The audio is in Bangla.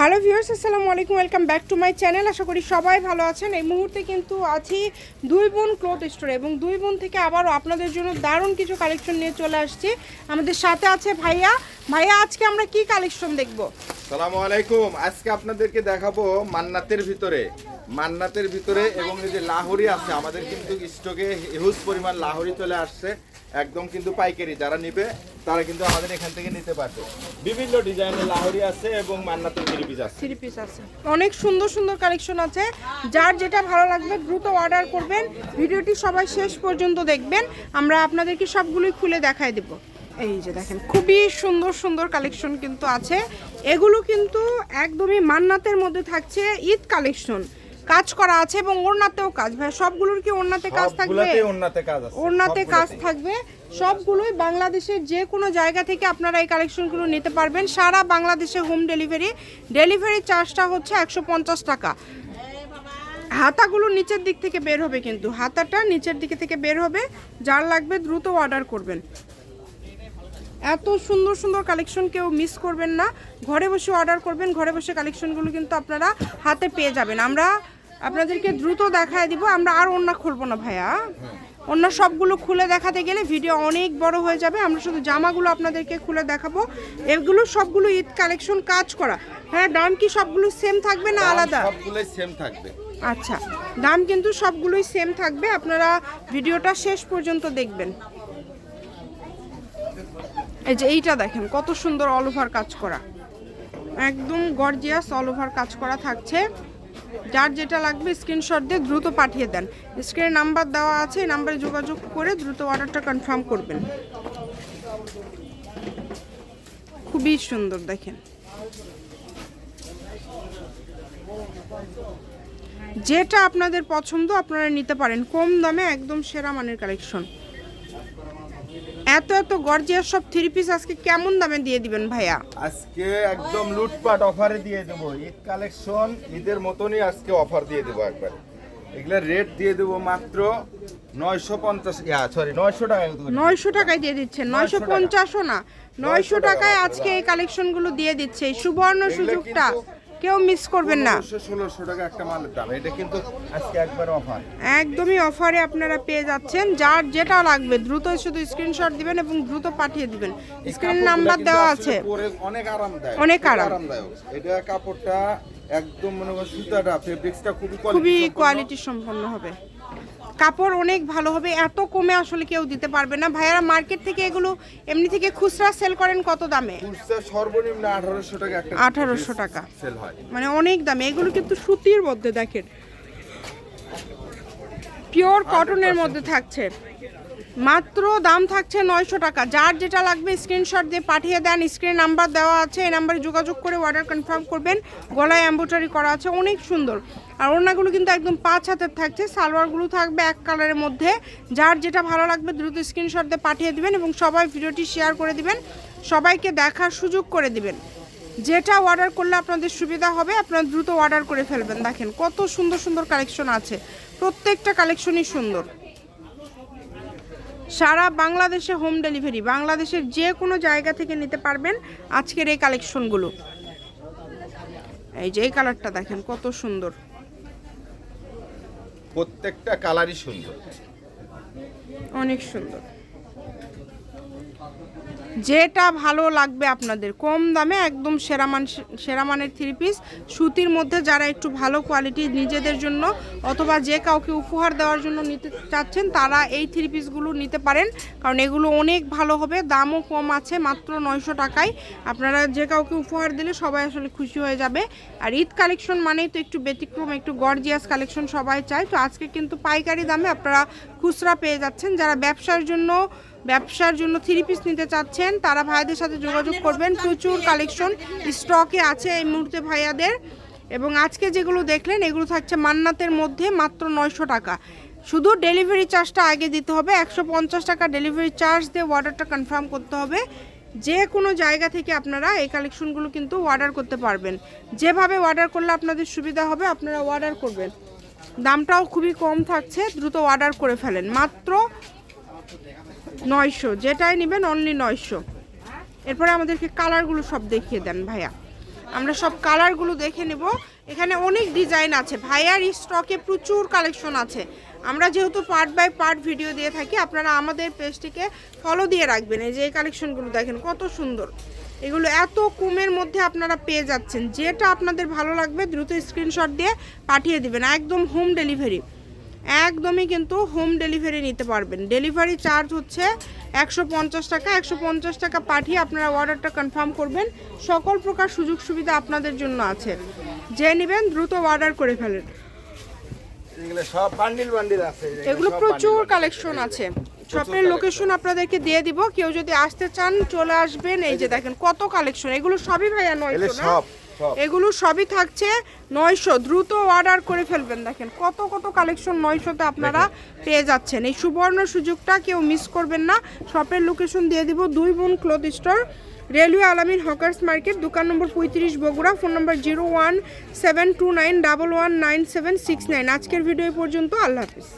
হ্যালো ভিউয়ার্স, আসসালামু আলাইকুম, welcome back to my channel. আশা করি সবাই ভালো আছেন। এই মুহূর্তে কিন্তু আছি দুই বোন ক্লথ স্টোরে এবং দুই বোন থেকে আবারও আপনাদের জন্য দারুণ কিছু কালেকশন নিয়ে চলে আসছি। আমাদের সাথে আছে ভাইয়া। ভাইয়া, আজকে আমরা কি কালেকশন দেখব? আসসালামু আলাইকুম। আজকে আপনাদেরকে দেখাবো মান্নাতের ভিতরে এবং এই যে লাহোরি আছে আমাদের কিন্তু স্টকে হিউজ পরিমাণ লাহোরি চলে আসছে, একদম কিন্তু পাইকারি। যারা নিবে তারা কিন্তু আমাদের এখান থেকে নিতে পারবে। বিভিন্ন ডিজাইনের লাহোরি আছে এবং মান্নাতের থ্রি পিস আছে। অনেক সুন্দর সুন্দর কালেকশন আছে। যার যেটা ভালো লাগবে দ্রুত অর্ডার করবেন। ভিডিওটি সবাই শেষ পর্যন্ত দেখবেন। আমরা আপনাদেরকে সবগুলোই খুলে দেখাই দেব। এই যে দেখেন, খুবই সুন্দর সুন্দর কালেকশন কিন্তু আছে। এগুলো কিন্তু একদমই মান্নাতের মধ্যে থাকছে, ঈদ কালেকশন কাজ করা আছে এবং ওড়নাতেও কাজ। ভাই, সবগুলোর কি ওড়নাতে কাজ থাকবে? ওড়নাতে কাজ থাকবে। সবগুলোই বাংলাদেশের যে কোনো জায়গা থেকে আপনারা এই কালেকশনগুলো নিতে পারবেন। সারা বাংলাদেশে হোম ডেলিভারি চার্জটা হচ্ছে 150 টাকা। হাতাগুলো নিচের দিক থেকে বের হবে, কিন্তু হাতাটা নিচের দিকে থেকে বের হবে। যার লাগবে দ্রুত অর্ডার করবেন। এত সুন্দর সুন্দর কালেকশন কেউ মিস করবেন না। ঘরে বসে অর্ডার করবেন, ঘরে বসে কালেকশনগুলো কিন্তু আপনারা হাতে পেয়ে যাবেন। আমরা আপনাদেরকে দ্রুত দেখায় দিব। আমরা আর ওড়না খুলবো না ভাইয়া, অন্য সবগুলো খুলে দেখাতে গেলে ভিডিও অনেক বড় হয়ে যাবে। আমরা শুধু জামাগুলো আপনাদেরকে খুলে দেখাবো। এগুলো সবগুলো ঈদ কালেকশন কাজ করা। হ্যাঁ, দাম কি সবগুলো সেম থাকবে না আলাদা? সবগুলোই সেম থাকবে। আচ্ছা, দাম কিন্তু সবগুলোই সেম থাকবে। আপনারা ভিডিওটা শেষ পর্যন্ত দেখবেন। এই যে এইটা দেখেন, কত সুন্দর অল ওভার কাজ করা, একদম গর্জিয়াস অল ওভার কাজ করা থাকছে। যার যেটা লাগবে স্ক্রিনশট দিয়ে দ্রুত পাঠিয়ে দেন। স্ক্রিনে নাম্বার দেওয়া আছে, এই নাম্বারে যোগাযোগ করে দ্রুত অর্ডারটা কনফার্ম করবেন। খুবই সুন্দর দেখেন। যেটা আপনাদের পছন্দ আপনারা নিতে পারেন, কম দামে একদম সেরা মানের কালেকশন। এত এত গর্জিয়াস সব থ্রি পিস আজকে কেমন দামে দিয়ে দিবেন ভাইয়া? আজকে একদম লুটপাট অফারে দিয়ে দেব। ঈদ কালেকশন ঈদের মতনই আজকে অফার দিয়ে দেব একবারে। এগুলা রেট দিয়ে দেব মাত্র 950 900 টাকা। 900 টাকায় দিয়ে দিচ্ছেন? 950ও না, 900 টাকায় আজকে এই কালেকশনগুলো দিয়ে দিচ্ছে। এই সুবর্ণ সুযোগটা কেউ মিস করবেন না। 1600 টাকা একটা মালের দাম। এটা কিন্তু আজকে একবার অফার, একদমই অফারে আপনারা পেয়ে যাচ্ছেন। যার যেটা লাগবে দ্রুত শুধু স্ক্রিনশট দিবেন এবং দ্রুত পাঠিয়ে দিবেন। স্ক্রিন নাম্বার দেওয়া আছে। অনেক আরামদায়ক, অনেক আরামদায়ক। এটা কাপড়টা একদম মনে হয় সুতাটা ফেব্রিক্সটা খুবই কোয়ালিটি সম্পন্ন হবে। কাপড় অনেক ভালো হবে। এত কমে আসলে কেউ দিতে পারবে না। ভাইয়ারা মার্কেট থেকে এগুলো এমনি থেকে খুচরা সেল করেন কত দামে? খুচরা সর্বনিম্ন 1800 টাকা একটা 1800 টাকা সেল হয়, মানে অনেক দামে। এগুলো কিন্তু সুতির মধ্যে দেখেন, পিওর কটনের মধ্যে থাকছে। মাত্র দাম থাকছে 900 টাকা। যার যেটা লাগবে স্ক্রিনশট দিয়ে পাঠিয়ে দেন। স্ক্রিনে নাম্বার দেওয়া আছে, এই নাম্বারে যোগাযোগ করে অর্ডার কনফার্ম করবেন। গলায় এমব্রয়ডারি করা আছে, অনেক সুন্দর। আর ওড়নাগুলো কিন্তু একদম 5 হাতের থাকছে। সালোয়ারগুলো থাকবে এক কালারের মধ্যে। যার যেটা ভালো লাগবে দ্রুত স্ক্রিনশট দিয়ে পাঠিয়ে দিবেন এবং সবাই ভিডিওটি শেয়ার করে দিবেন, সবাইকে দেখার সুযোগ করে দিবেন। যেটা অর্ডার করলে আপনাদের সুবিধা হবে আপনারা দ্রুত অর্ডার করে ফেলবেন। দেখেন কত সুন্দর সুন্দর কালেকশন আছে, প্রত্যেকটা কালেকশনই সুন্দর। সারা বাংলাদেশে হোম ডেলিভারি, বাংলাদেশের যে কোনো জায়গা থেকে নিতে পারবেন আজকের এই কালেকশনগুলো। এই যে এই কালারটা দেখেন কত সুন্দর, প্রত্যেকটা কালারই সুন্দর, অনেক সুন্দর। যেটা ভালো লাগবে আপনাদের, কম দামে একদম সেরা মানের থ্রি পিস সুতির মধ্যে। যারা একটু ভালো কোয়ালিটি নিজেদের জন্য অথবা যে কাউকে উপহার দেওয়ার জন্য নিতে চাচ্ছেন তারা এই থ্রি পিসগুলো নিতে পারেন, কারণ এগুলো অনেক ভালো হবে। দামও কম আছে, মাত্র 900 টাকায়। আপনারা যে কাউকে উপহার দিলে সবাই আসলে খুশি হয়ে যাবে। আর ঈদ কালেকশন মানেই তো একটু ব্যতিক্রম, একটু গর্জিয়াস কালেকশন সবাই চায়। তো আজকে কিন্তু পাইকারি দামে আপনারা খুচরা পেয়ে যাচ্ছেন। যারা ব্যবসার জন্য থ্রি পিস নিতে চাচ্ছেন তারা ভাইদের সাথে যোগাযোগ করবেন। প্রচুর কালেকশন স্টকে আছে এই মুহূর্তে ভাইয়াদের। এবং আজকে যেগুলো দেখলেন এগুলো থাকছে মান্নাতের মধ্যে, মাত্র 900 টাকা। শুধু ডেলিভারি চার্জটা আগে দিতে হবে, 150 টাকা ডেলিভারি চার্জ দিয়ে অর্ডারটা কনফার্ম করতে হবে। যে কোনো জায়গা থেকে আপনারা এই কালেকশনগুলো কিন্তু অর্ডার করতে পারবেন। যেভাবে অর্ডার করলে আপনাদের সুবিধা হবে আপনারা অর্ডার করবেন। দামটাও খুবই কম থাকছে, দ্রুত অর্ডার করে ফেলেন। মাত্র 900, যেটাই নেবেন অনলি 900। এরপরে আমাদেরকে কালারগুলো সব দেখিয়ে দেন ভাইয়া। আমরা সব কালারগুলো দেখে নেব। এখানে অনেক ডিজাইন আছে, ভাইয়ার স্টকে প্রচুর কালেকশন আছে। আমরা যেহেতু পার্ট বাই পার্ট ভিডিও দিয়ে থাকি, আপনারা আমাদের পেজটিকে ফলো দিয়ে রাখবেন। এই যে এই কালেকশনগুলো দেখেন কত সুন্দর, এগুলো এত কমের মধ্যে আপনারা পেয়ে যাচ্ছেন। যেটা আপনাদের ভালো লাগবে দ্রুত স্ক্রিনশট দিয়ে পাঠিয়ে দিবেন, একদম হোম ডেলিভারি, একদমই কিন্তু হোম ডেলিভারি নিতে পারবেন। ডেলিভারি চার্জ হচ্ছে 150 টাকা। 150 টাকা পাঠিয়ে আপনারা অর্ডারটা কনফার্ম করবেন। সকল প্রকার সুযোগ সুবিধা আপনাদের জন্য আছে, যে নেবেন দ্রুত অর্ডার করে ফেলেন। এগুলো সব বান্ডিল বান্ডিল আছে, এগুলো প্রচুর কালেকশন আছে। শপের লোকেশন আপনাদেরকে দিয়ে দিব, কেউ যদি আসতে চান চলে আসবেন। এই যে দেখেন কত কালেকশন, এগুলো সবই ভাইয়া 900 না, এগুলো সবই থাকছে 900। দ্রুত অর্ডার করে ফেলবেন। দেখেন কত কত কালেকশন 900-তে আপনারা পেয়ে যাচ্ছেন। এই সুবর্ণ সুযোগটা কেউ মিস করবেন না। শপের লোকেশন দিয়ে দিব, 2 বোন ক্লথ স্টোর, রেলওয়ে আলামিন হকার্স মার্কেট, দোকান নম্বর 35 বগুড়া, ফোন নম্বর 01729119769। আজকের ভিডিও পর্যন্ত, আল্লাহ হাফিজ।